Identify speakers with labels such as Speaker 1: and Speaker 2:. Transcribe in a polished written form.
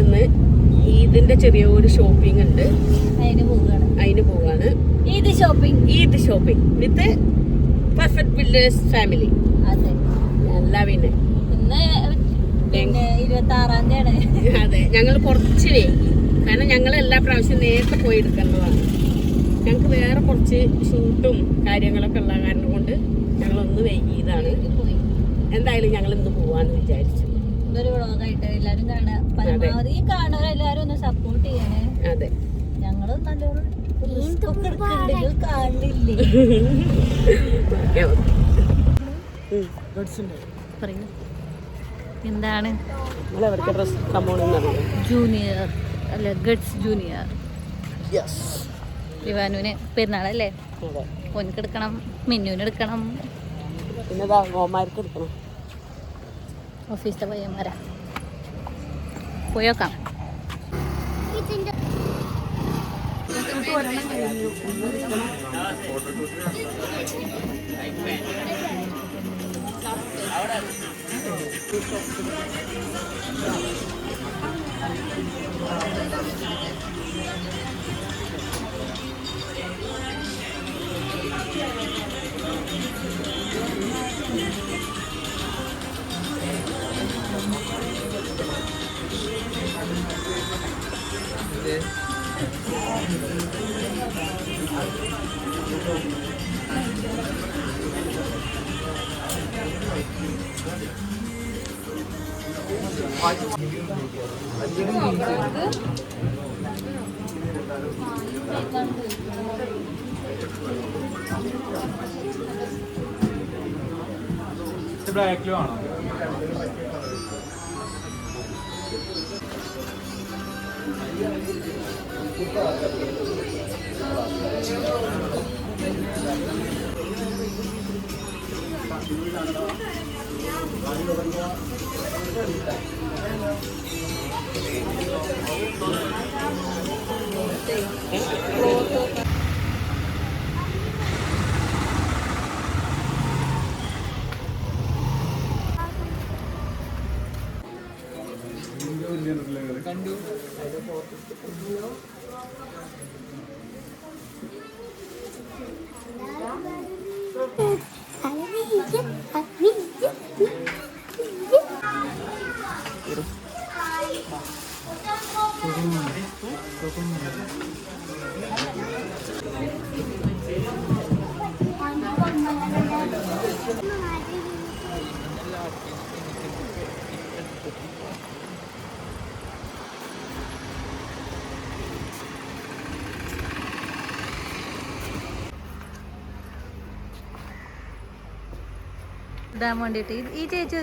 Speaker 1: ഞങ്ങളിന്ന് ഈദിന്റെ ചെറിയൊരു ഷോപ്പിംഗ് ഉണ്ട്, അതിന് പോവാണ്. ഈദ് ഷോപ്പിംഗ് വിത്ത് പെർഫെക്റ്റ് വില്ലേജ് ഫാമിലി. അല്ല പിന്നെ
Speaker 2: 26-ാം തീയതി.
Speaker 1: അതെ, ഞങ്ങൾ കുറച്ച് വൈകി, കാരണം ഞങ്ങൾ എല്ലാ പ്രാവശ്യവും നേരത്തെ പോയി എടുക്കേണ്ടതാണ്. ഞങ്ങൾക്ക് വേറെ കുറച്ച് ഷൂട്ടും കാര്യങ്ങളൊക്കെ ഉള്ള കാരണം കൊണ്ട് ഞങ്ങളൊന്ന് വൈകിയതാണ്. എന്തായാലും ഞങ്ങൾ ഇന്ന് പോവാന്ന് വിചാരിച്ചു.
Speaker 2: ഒരു വ്ളോഗായിട്ട് എല്ലാരും കാണാ, പരമാവധി കാണുന്നവരെല്ലാരും ഒന്ന് സപ്പോർട്ട് ചെയ്യണേ.
Speaker 1: അതെ,
Speaker 2: ഞങ്ങള് നല്ലോണം കാണില്ലേ. എന്താണ് ജൂനിയർ അല്ല ഗഡ്സ് ജൂനിയർ ലിവാനുവിന് പെരുന്നാളല്ലേ, ഓനക്ക് എടുക്കണം, മിന്നുവിന് എടുക്കണം,
Speaker 1: പിന്നെ ഓമാർക്ക് എടുക്കണം.
Speaker 2: ഓഫീസിലെ പയ്യന്മാരാ. പോയോക്കാം.
Speaker 3: ബ്ലാക്കിലും ആണോ? കണ്ടു.
Speaker 2: ഇടാൻ വേണ്ടിട്ട് ഈ ചേച്ചി